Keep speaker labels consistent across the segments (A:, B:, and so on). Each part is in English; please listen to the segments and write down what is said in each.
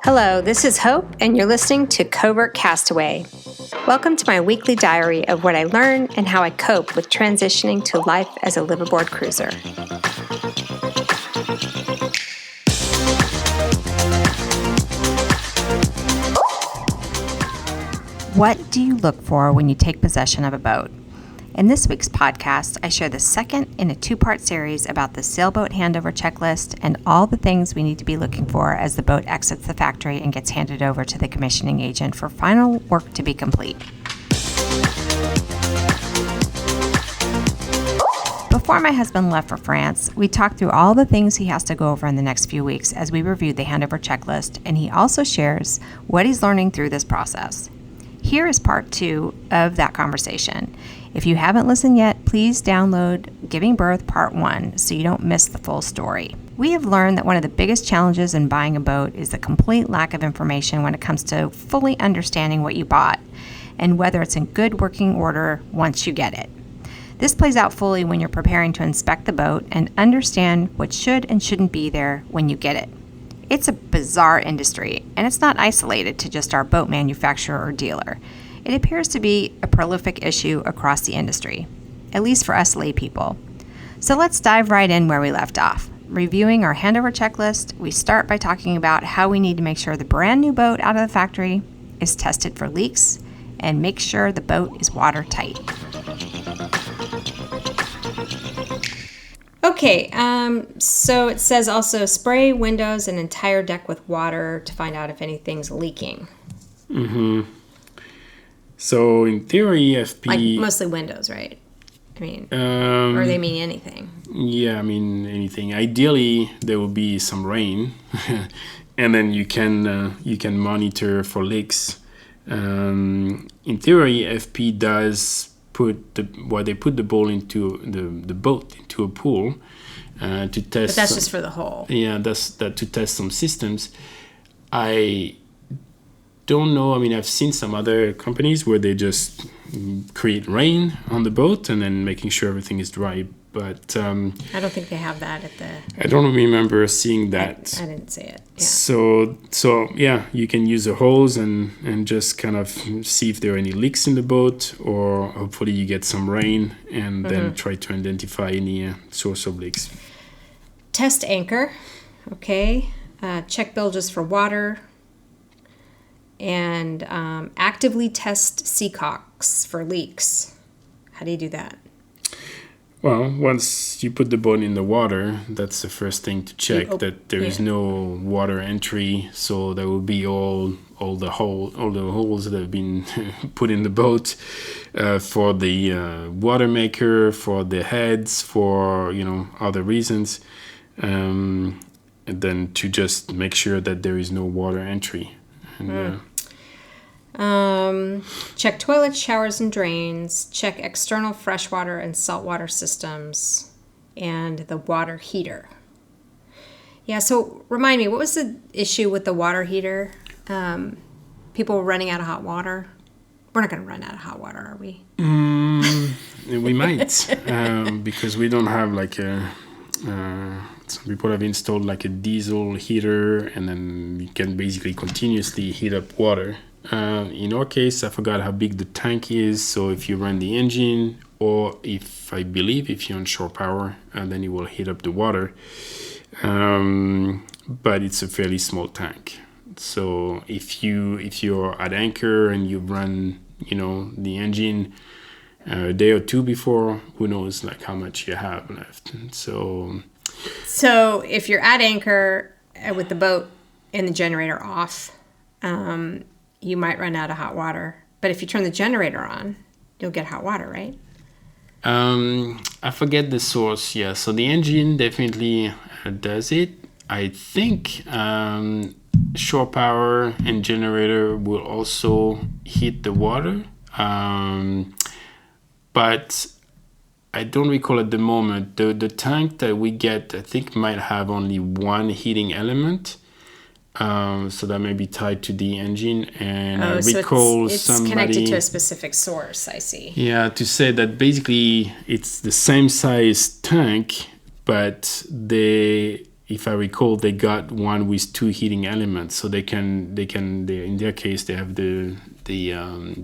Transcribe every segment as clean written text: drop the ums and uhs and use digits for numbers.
A: Hello, this is Hope, and you're listening to Covert Castaway. Welcome to my weekly diary of what I learn and how I cope with transitioning to life as a liveaboard cruiser. What do you look for when you take possession of a boat? In this week's podcast, I share the second in a two-part series about the sailboat handover checklist and all the things we need to be looking for as the boat exits the factory and gets handed over to the commissioning agent for final work to be complete. Before my husband left for France, we talked through all the things he has to go over in the next few weeks as we reviewed the handover checklist, and he also shares what he's learning through this process. Here is part 2 of that conversation. If you haven't listened yet, please download Giving Berth Part 1 so you don't miss the full story. We have learned that one of the biggest challenges in buying a boat is the complete lack of information when it comes to fully understanding what you bought and whether it's in good working order once you get it. This plays out fully when you're preparing to inspect the boat and understand what should and shouldn't be there when you get it. It's a bizarre industry, and it's not isolated to just our boat manufacturer or dealer. It appears to be a prolific issue across the industry, at least for us lay people. So let's dive right in where we left off. Reviewing our handover checklist, we start by talking about how we need to make sure the brand new boat out of the factory is tested for leaks and make sure the boat is watertight. Okay, so it says also spray windows and entire deck with water to find out if anything's leaking.
B: Mm-hmm. So in theory, FP...
A: Like mostly windows, right? I mean, or they mean anything.
B: Yeah, I mean anything. Ideally, there will be some rain, and then you can monitor for leaks. In theory, FP does put the ball into the boat into a pool to test.
A: But that's just for the hull.
B: Yeah, that's to test some systems. I don't know. I mean, I've seen some other companies where they just create rain on the boat and then making sure everything is dry. But
A: I don't think they have that at the.
B: I don't remember seeing that.
A: I didn't see it. Yeah.
B: So yeah, you can use a hose and just kind of see if there are any leaks in the boat, or hopefully you get some rain and then try to identify any source of leaks.
A: Test anchor, okay. Check bilges for water, and actively test seacocks for leaks. How do you do that?
B: Well, once you put the boat in the water, that's the first thing to check that there is no water entry. So there will be all the holes that have been put in the boat for the water maker, for the heads, for other reasons, and then to just make sure that there is no water entry. And,
A: check toilets, showers, and drains. Check external freshwater and saltwater systems, and the water heater. Yeah, so remind me, what was the issue with the water heater? People were running out of hot water. We're not going to run out of hot water, are we?
B: We might, because we don't have like a... some people have installed like a diesel heater, and then you can basically continuously heat up water. In our case, I forgot how big the tank is. So if you run the engine, or if you're on shore power, then it will heat up the water. But it's a fairly small tank. So if you're at anchor and you run, the engine a day or two before, who knows like how much you have left. So
A: if you're at anchor with the boat and the generator off, you might run out of hot water. But if you turn the generator on, you'll get hot water, right?
B: I forget the source, yeah. So the engine definitely does it. I think shore power and generator will also heat the water. But I don't recall at the moment. The tank that we get, I think, might have only one heating element. So that may be tied to the engine, and I recall
A: it's
B: somebody
A: connected to a specific source. I see.
B: Yeah, to say that basically it's the same size tank, but if I recall, they got one with 2 heating elements, so they in their case they have the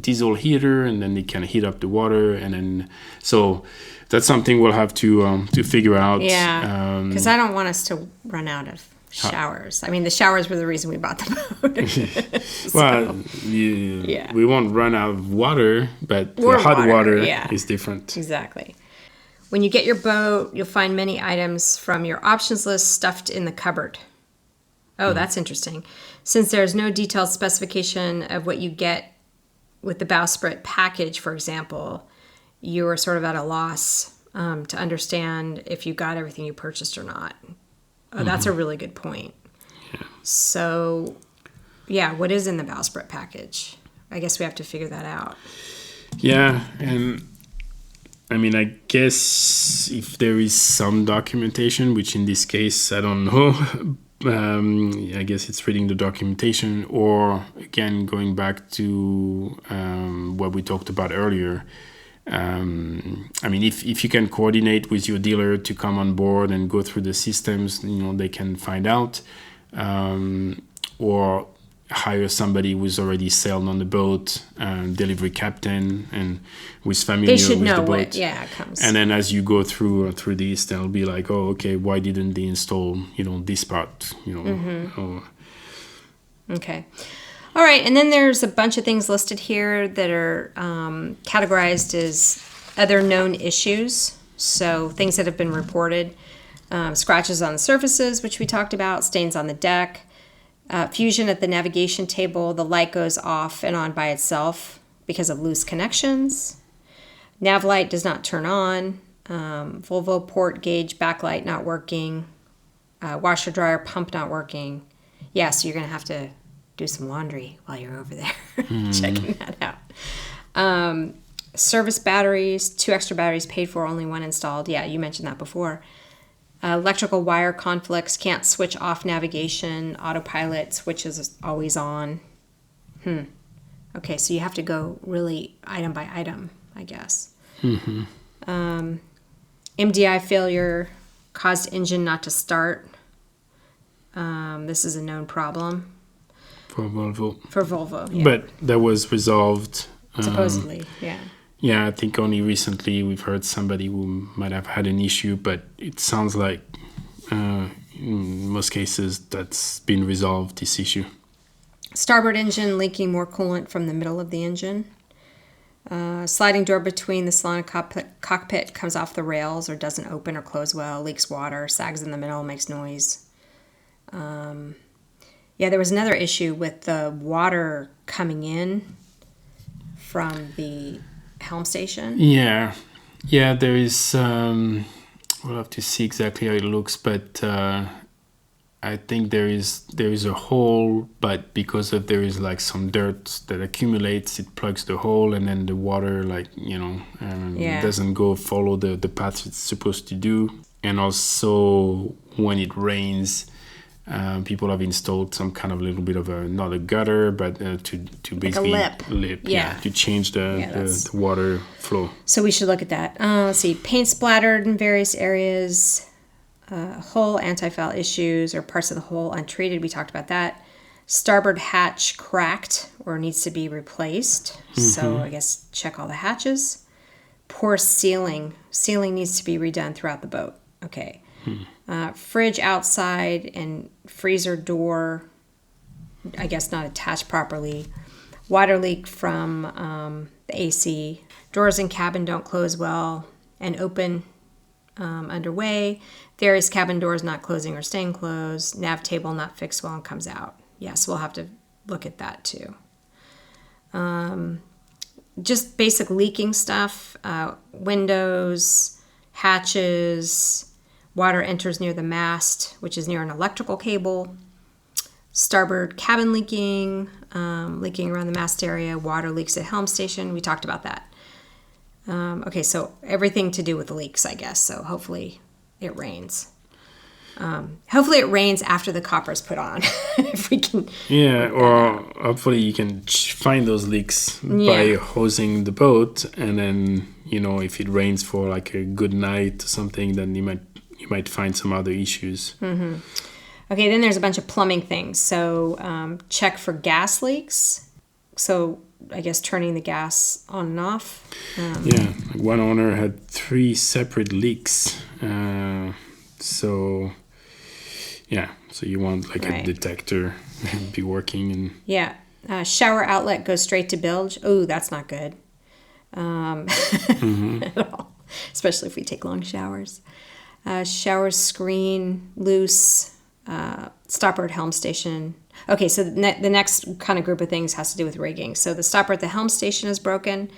B: diesel heater, and then they can heat up the water, and then so that's something we'll have to figure out.
A: Yeah, because I don't want us to run out of showers. I mean, the showers were the reason we bought the boat.
B: Well, we won't run out of water, but the hot water is different.
A: Exactly. When you get your boat, you'll find many items from your options list stuffed in the cupboard. Oh, that's interesting. Since there's no detailed specification of what you get with the bowsprit package, for example, you are sort of at a loss to understand if you got everything you purchased or not. Oh, that's a really good point. Yeah. So, what is in the bowsprit package? I guess we have to figure that out.
B: Yeah, and I mean, I guess if there is some documentation, which in this case, I don't know, I guess it's reading the documentation, or again, going back to what we talked about earlier. I mean, if you can coordinate with your dealer to come on board and go through the systems, they can find out, or hire somebody who's already sailed on the boat, delivery captain, and who's familiar with the boat. They should know what,
A: it comes.
B: And then as you go through this, they'll be like, oh, okay, why didn't they install, this part,
A: Okay. All right, and then there's a bunch of things listed here that are categorized as other known issues. So things that have been reported, scratches on the surfaces, which we talked about, stains on the deck, fusion at the navigation table, the light goes off and on by itself because of loose connections. Nav light does not turn on. Volvo port gauge backlight not working. Washer dryer pump not working. Yeah, so you're going to have to do some laundry while you're over there checking that out. Service batteries, 2 extra batteries paid for, only 1 installed. Yeah, you mentioned that before. Electrical wire conflicts, can't switch off navigation, autopilot switches always on. Okay, so you have to go really item by item, I guess. MDI failure caused engine not to start. This is a known problem.
B: For Volvo.
A: For Volvo, yeah.
B: But that was resolved.
A: Supposedly, yeah.
B: Yeah, I think only recently we've heard somebody who might have had an issue, but it sounds like in most cases that's been resolved, this issue.
A: Starboard engine leaking more coolant from the middle of the engine. Sliding door between the salon and cockpit comes off the rails or doesn't open or close well, leaks water, sags in the middle, makes noise. There was another issue with the water coming in from the helm station. Yeah,
B: there is. We'll have to see exactly how it looks, but I think there is a hole, but because there is like some dirt that accumulates, it plugs the hole, and then the water doesn't go follow the path it's supposed to do. And also when it rains, people have installed some kind of little bit of not a gutter, but to basically
A: like a lip.
B: To change the water flow.
A: So we should look at that. Let's see, paint splattered in various areas, hull anti-foul issues or parts of the hull untreated. We talked about that. Starboard hatch cracked or needs to be replaced. So I guess check all the hatches. Poor sealing. Sealing needs to be redone throughout the boat. Okay. Fridge outside and freezer door, I guess not attached properly. Water leak from the AC. Doors in cabin don't close well and open underway. Various cabin doors not closing or staying closed. Nav table not fixed well and comes out. Yes, we'll have to look at that too. Just basic leaking stuff. Windows, hatches. Water enters near the mast, which is near an electrical cable. Starboard cabin leaking, leaking around the mast area. Water leaks at helm station. We talked about that. Okay, so everything to do with the leaks, I guess. So hopefully it rains. Hopefully it rains after the copper's put on, if we can.
B: Yeah, or hopefully you can find those leaks by hosing the boat, and then if it rains for like a good night or something, then you you might find some other issues.
A: Okay, then there's a bunch of plumbing things. So check for gas leaks. So I guess turning the gas on and off.
B: Like one owner had 3 separate leaks. So you want like a detector be working. And
A: shower outlet goes straight to bilge. Oh, that's not good. At all. Especially if we take long showers. Shower screen loose. Stopper at helm station. Okay, so the next kind of group of things has to do with rigging. So the stopper at the helm station is broken.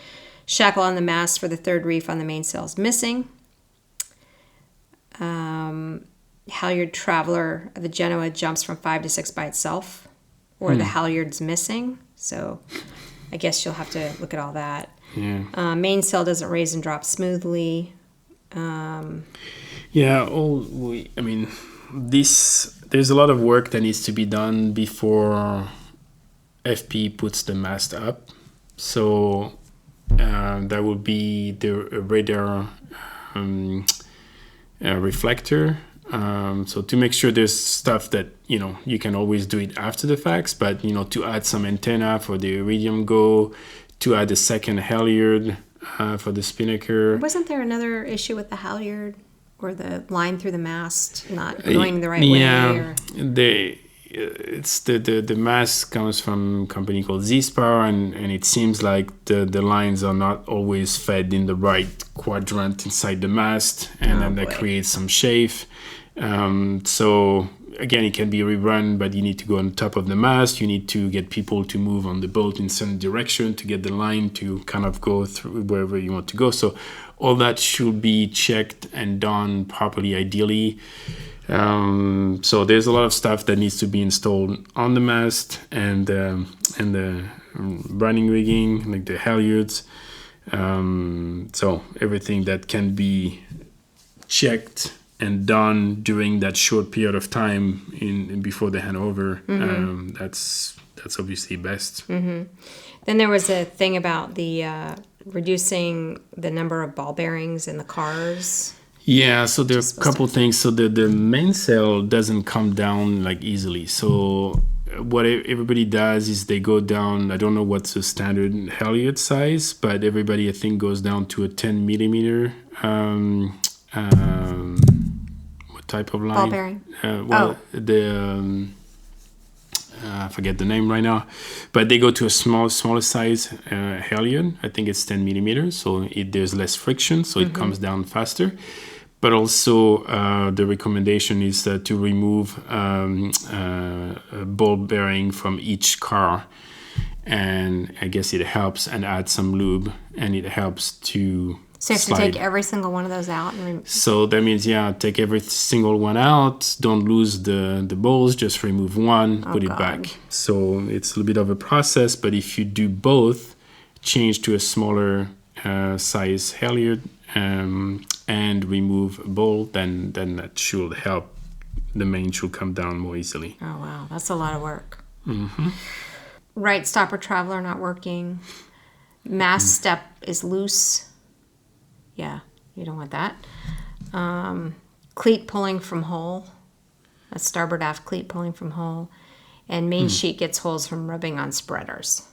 A: Shackle on the mast for the third reef on the mainsail is missing. Halyard traveler of the Genoa jumps from 5 to 6 by itself, or the halyard's missing. So I guess you'll have to look at all that.
B: Yeah.
A: Mainsail doesn't raise and drop smoothly.
B: There's a lot of work that needs to be done before FP puts the mast up. So that would be the radar reflector. So to make sure there's stuff that, you can always do it after the facts, but, to add some antenna for the Iridium Go, to add a second halyard for the spinnaker.
A: Wasn't there another issue with the halyard? Or the line through the mast not going the right way?
B: Yeah, the mast comes from a company called Z-Spar, and it seems like the lines are not always fed in the right quadrant inside the mast, and then that creates some chafe. So again, it can be rerun, but you need to go on top of the mast. You need to get people to move on the boat in certain direction to get the line to kind of go through wherever you want to go. So all that should be checked and done properly, ideally. So there's a lot of stuff that needs to be installed on the mast and the running rigging, like the halyards. So everything that can be checked and done during that short period of time before the handover, that's obviously best.
A: Then there was a thing about the reducing the number of ball bearings in the cars.
B: Yeah, so there are a couple things. So the mainsail doesn't come down like easily. So what everybody does is they go down, I don't know what's the standard halyard size, but everybody I think goes down to a 10 millimeter what type of line?
A: Ball bearing.
B: I forget the name right now, but they go to a smaller size halyard. I think it's 10 millimeters, so there's less friction, so it comes down faster. But also the recommendation is to remove a ball bearing from each car, and I guess it helps, and add some lube, and it helps to
A: So you have to take every single one of those out?
B: So that means, take every single one out. Don't lose the balls. Just remove one, put it back. So it's a little bit of a process. But if you do both, change to a smaller size halyard and remove a ball, then that should help. The main should come down more easily.
A: Oh, wow. That's a lot of work. Right stopper traveler not working. Mast step is loose. Yeah, you don't want that. Cleat pulling from hull. A starboard aft cleat pulling from hull. And main sheet gets holes from rubbing on spreaders.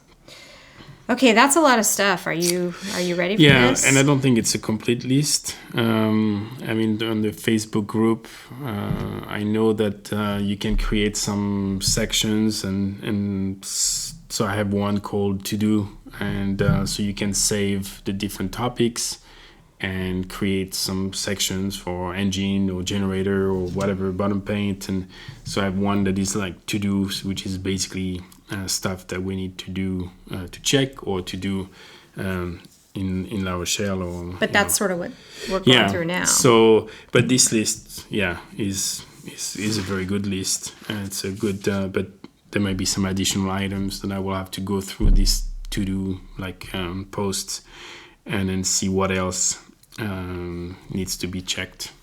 A: Okay, that's a lot of stuff. Are you ready for this?
B: Yeah, and I don't think it's a complete list. On the Facebook group, I know that you can create some sections, and so I have one called To Do, and so you can save the different topics and create some sections for engine or generator or whatever, bottom paint. And so I have one that is like To Do, which is basically stuff that we need to do to check or to do in La Rochelle.
A: But that's sort of what we're going through now.
B: So, but this list, is a very good list. It's a good, but there might be some additional items that I will have to go through this To Do posts and then see what else needs to be checked.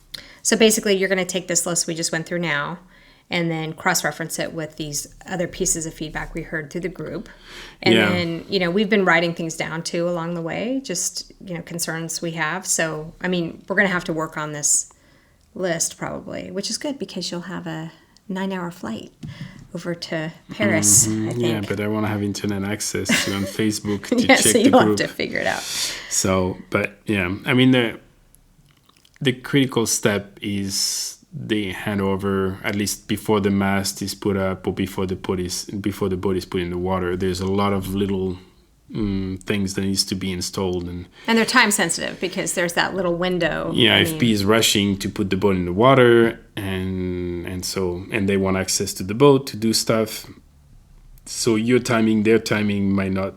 A: So basically, you're going to take this list we just went through now and then cross-reference it with these other pieces of feedback we heard through the group. And then, we've been writing things down too along the way, just, concerns we have. So, we're going to have to work on this list probably, which is good because you'll have a 9-hour flight over to Paris, I think.
B: Yeah, but I want to have internet access to on Facebook to
A: yeah,
B: check
A: so
B: the
A: you'll
B: group.
A: have to figure it out.
B: So, but yeah, I mean, the critical step is the handover, at least before the mast is put up or before the boat is put in the water. There's a lot of little things that needs to be installed, and
A: they're time sensitive because there's that little window.
B: Yeah, FP is rushing to put the boat in the water, and they want access to the boat to do stuff. So your timing, their timing might not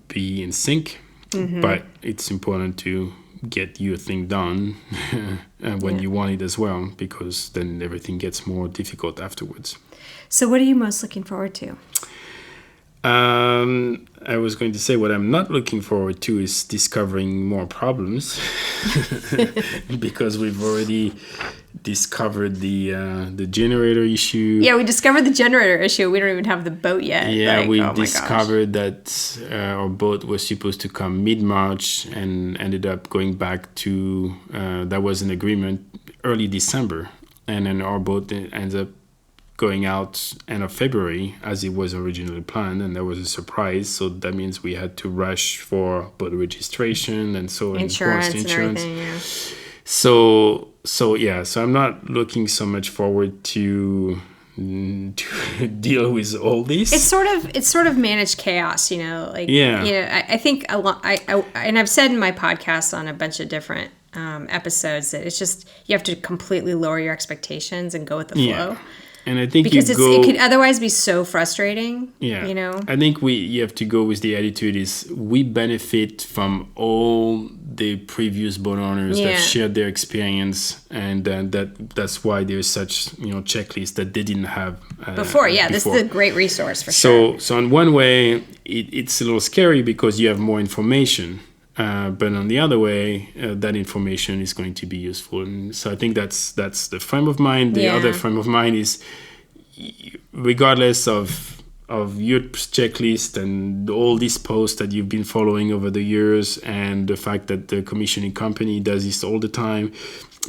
B: be in sync, but it's important to get your thing done when you want it as well, because then everything gets more difficult afterwards.
A: So what are you most looking forward to?
B: I was going to say what I'm not looking forward to is discovering more problems because we've already discovered the generator issue.
A: Yeah, we discovered the generator issue. We don't even have the boat yet.
B: Yeah, we discovered that our boat was supposed to come mid-March and ended up going back to, that was an agreement, early December. And then our boat ends up going out end of February as it was originally planned, and that was a surprise. So that means we had to rush for boat registration and so
A: insurance and everything. Yeah.
B: So I'm not looking so much forward to deal with all this.
A: It's sort of managed chaos, I think a lot. And I've said in my podcast on a bunch of different episodes that it's just you have to completely lower your expectations and go with the flow.
B: And I think
A: because it could otherwise be so frustrating.
B: Yeah,
A: you know.
B: I think you have to go with the attitude is we benefit from all the previous boat owners that shared their experience, and that's why there's such checklist that they didn't have
A: before. Yeah, this is a great resource for sure.
B: So in one way, it's a little scary because you have more information. But on the other way, that information is going to be useful. And so I think that's the frame of mind. The other frame of mind is, regardless of your checklist and all these posts that you've been following over the years, and the fact that the commissioning company does this all the time,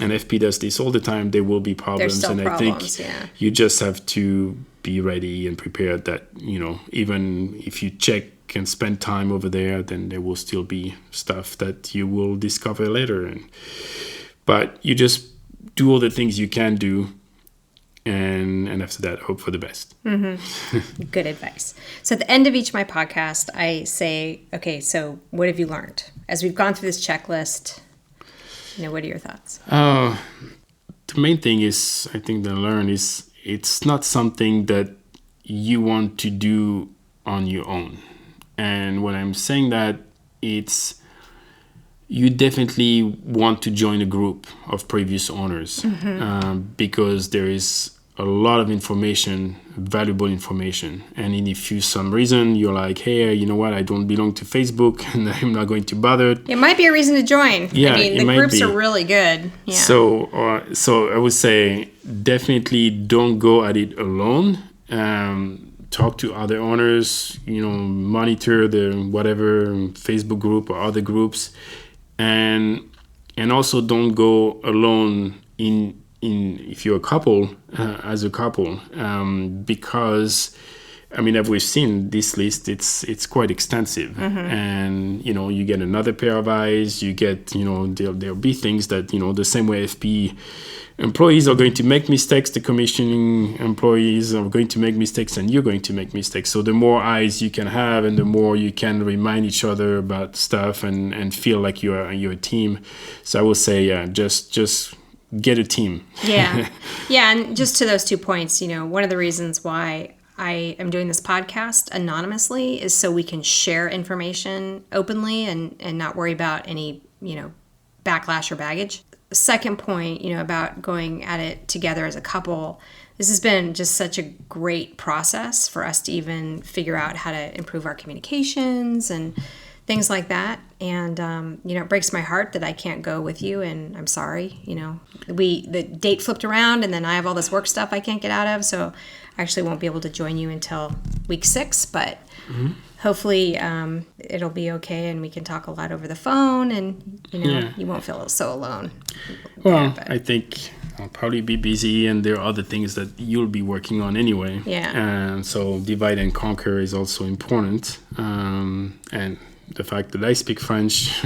B: and FP does this all the time, there will be problems.
A: There's still
B: and
A: problems,
B: I think you just have to be ready and prepared that, even if you check and spend time over there, then there will still be stuff that you will discover later. But you just do all the things you can do, and after that, hope for the best.
A: Mm-hmm. Good advice. So at the end of each of my podcast, I say, okay, so what have you learned? As we've gone through this checklist, what are your thoughts?
B: The main thing is, I think that I learned is it's not something that you want to do on your own. And when I'm saying that, it's you definitely want to join a group of previous owners, because there is a lot of information, valuable information. And if you some reason you're like, hey, you know what, I don't belong to Facebook and I'm not going to bother.
A: It might be a reson to join.
B: Yeah,
A: I mean, the groups are really good. Yeah.
B: So I would say definitely don't go at it alone. Talk to other owners, monitor the whatever Facebook group or other groups, and also don't go alone in if you're a couple, as a couple, because as we've seen this list, it's quite extensive, and you get another pair of eyes. You get there'll be things that the same way FP employees are going to make mistakes, the commissioning employees are going to make mistakes, and you're going to make mistakes. So the more eyes you can have, and the more you can remind each other about stuff and feel like you're a team. So I will say, just get a team.
A: Yeah, and just to those 2 points, one of the reasons why I am doing this podcast anonymously is so we can share information openly and not worry about any, backlash or baggage. Second point, about going at it together as a couple, this has been just such a great process for us to even figure out how to improve our communications and things like that. And, it breaks my heart that I can't go with you, and I'm sorry. The date flipped around, and then I have all this work stuff I can't get out of, so I actually won't be able to join you until week 6, but hopefully it'll be okay, and we can talk a lot over the phone, and you won't feel so alone.
B: Well, I think I'll probably be busy, and there are other things that you'll be working on anyway.
A: Yeah.
B: So divide and conquer is also important. And the fact that I speak French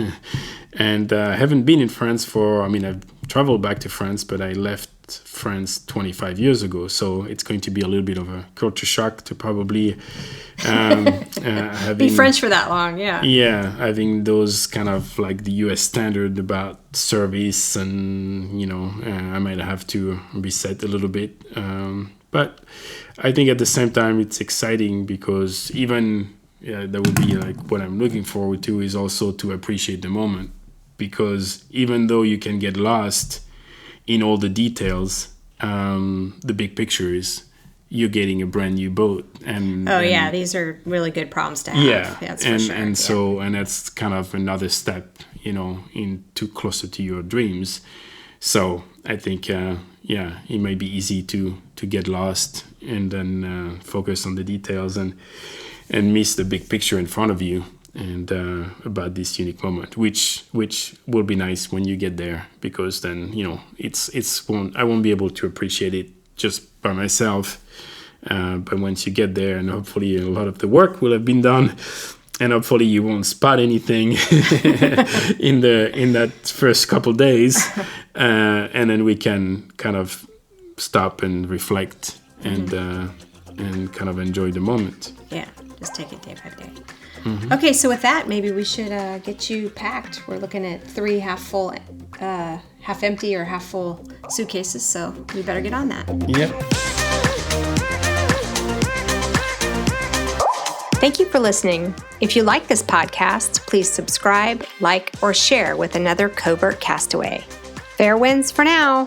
B: and I haven't been in France I've traveled back to France, but I left France 25 years ago. So it's going to be a little bit of a culture shock to probably
A: be French for that long. Yeah.
B: Yeah. Having those kind of like the US standard about service, and, I might have to reset a little bit. But I think at the same time, it's exciting because that would be like what I'm looking forward to is also to appreciate the moment, because even though you can get lost in all the details, the big picture is you're getting a brand new boat.
A: These are really good problems to have.
B: Yeah,
A: that's for sure.
B: And that's kind of another step, into closer to your dreams. So I think, it might be easy to get lost and then focus on the details and miss the big picture in front of you, and about this unique moment, which will be nice when you get there, because then I won't be able to appreciate it just by myself, but once you get there, and hopefully a lot of the work will have been done, and hopefully you won't spot anything in that first couple days, and then we can kind of stop and reflect and kind of enjoy the moment.
A: Yeah. Just take it day by day. Mm-hmm. Okay, so with that, maybe we should get you packed. We're looking at 3 half-full, half-empty or half-full suitcases, so we better get on that.
B: Yep.
A: Thank you for listening. If you like this podcast, please subscribe, like, or share with another Covert Castaway. Fair winds for now.